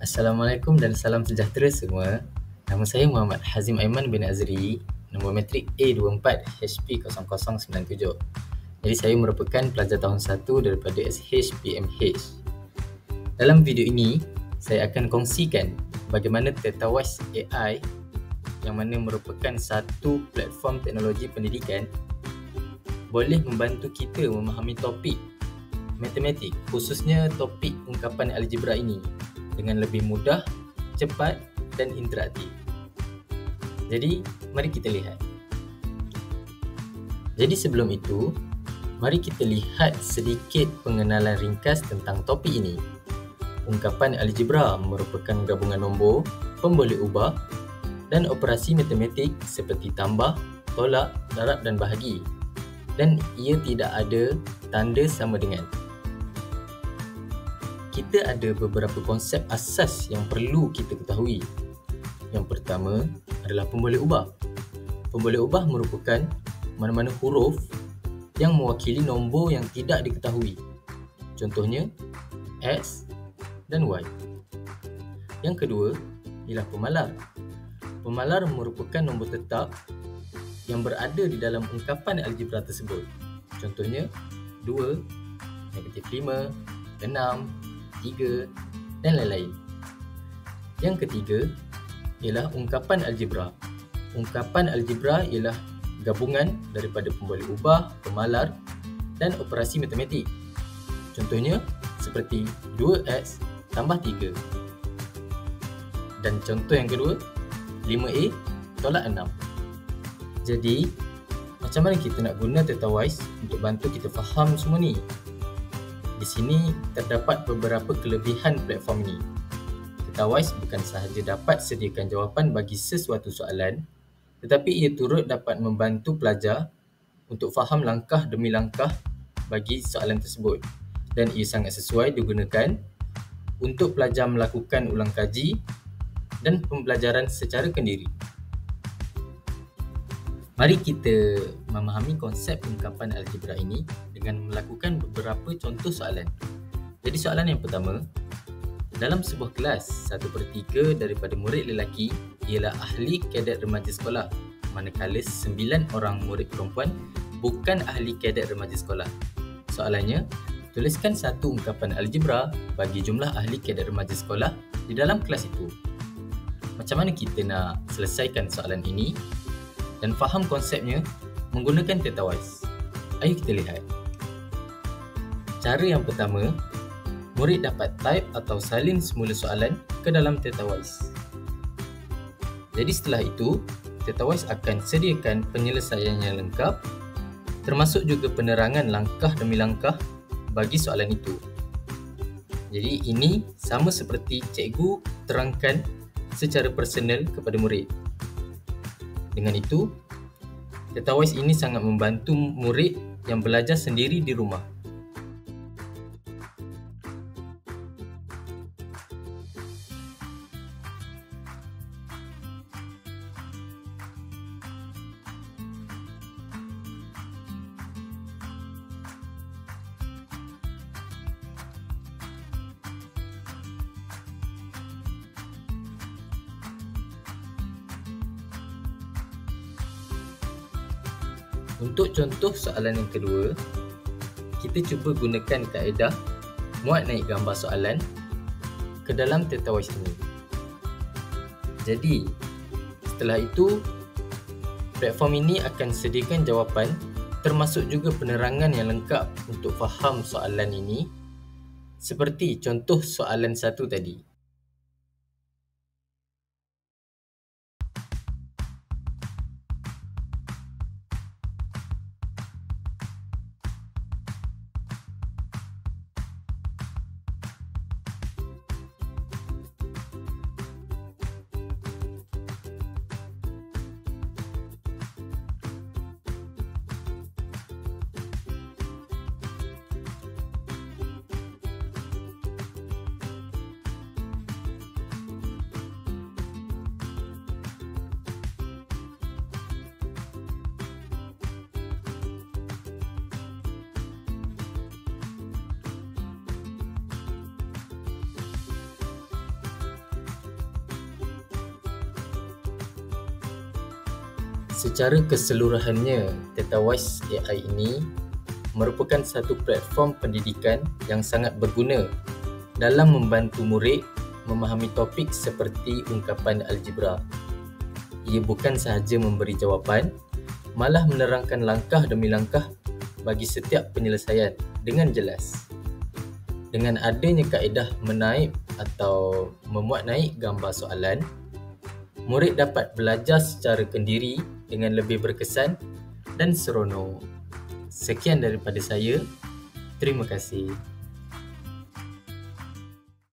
Assalamualaikum dan salam sejahtera semua. Nama saya Muhammad Hazim Aiman bin Azri, nombor matrik A24HP0097. Jadi saya merupakan pelajar tahun 1 daripada SHPMH. Dalam video ini, saya akan kongsikan bagaimana Tetawise AI yang mana merupakan satu platform teknologi pendidikan boleh membantu kita memahami topik matematik, khususnya topik ungkapan algebra ini dengan lebih mudah, cepat dan interaktif. Jadi, mari kita lihat. Jadi sebelum itu, mari kita lihat sedikit pengenalan ringkas tentang topik ini. Ungkapan algebra merupakan gabungan nombor, pemboleh ubah dan operasi matematik seperti tambah, tolak, darab dan bahagi. Dan ia tidak ada tanda sama dengan. Kita ada beberapa konsep asas yang perlu kita ketahui. Yang pertama adalah pemboleh ubah. Pemboleh ubah merupakan mana-mana huruf yang mewakili nombor yang tidak diketahui. Contohnya X dan Y. Yang kedua ialah pemalar. Pemalar merupakan nombor tetap yang berada di dalam ungkapan algebra tersebut. Contohnya 2, -5, 6, 3 dan lain-lain. Yang ketiga ialah ungkapan algebra. Ungkapan algebra ialah gabungan daripada pemboleh ubah, pemalar dan operasi matematik. Contohnya seperti 2x tambah 3. Dan contoh yang kedua, 5a tolak 6. Jadi, macam mana kita nak guna Tetawise untuk bantu kita faham semua ni? Di sini terdapat beberapa kelebihan platform ini. Tetawise bukan sahaja dapat sediakan jawapan bagi sesuatu soalan, tetapi ia turut dapat membantu pelajar untuk faham langkah demi langkah bagi soalan tersebut. Dan ia sangat sesuai digunakan untuk pelajar melakukan ulang kaji dan pembelajaran secara kendiri. Mari kita memahami konsep ungkapan algebra ini dengan melakukan beberapa contoh soalan. Jadi soalan yang pertama, dalam sebuah kelas, 1/3 daripada murid lelaki ialah ahli kadet remaja sekolah, manakala 9 orang murid perempuan bukan ahli kadet remaja sekolah. Soalannya, tuliskan satu ungkapan algebra bagi jumlah ahli kadet remaja sekolah di dalam kelas itu. Macam mana kita nak selesaikan soalan ini dan faham konsepnya menggunakan Tetawise? Ayo kita lihat. Cara yang pertama, murid dapat type atau salin semula soalan ke dalam Tetawise. Jadi setelah itu, Tetawise akan sediakan penyelesaian yang lengkap, termasuk juga penerangan langkah demi langkah bagi soalan itu. Jadi ini sama seperti cikgu terangkan secara personal kepada murid. Dengan itu, Tetawise ini sangat membantu murid yang belajar sendiri di rumah. Untuk contoh soalan yang kedua, kita cuba gunakan kaedah muat naik gambar soalan ke dalam Tetawise ini. Jadi, setelah itu, platform ini akan sediakan jawapan termasuk juga penerangan yang lengkap untuk faham soalan ini, seperti contoh soalan 1 tadi. Secara keseluruhannya, Tetawise AI ini merupakan satu platform pendidikan yang sangat berguna dalam membantu murid memahami topik seperti ungkapan algebra. Ia bukan sahaja memberi jawapan, malah menerangkan langkah demi langkah bagi setiap penyelesaian dengan jelas. Dengan adanya kaedah menaip atau memuat naik gambar soalan, murid dapat belajar secara kendiri dengan lebih berkesan dan seronok. Sekian daripada saya. Terima kasih.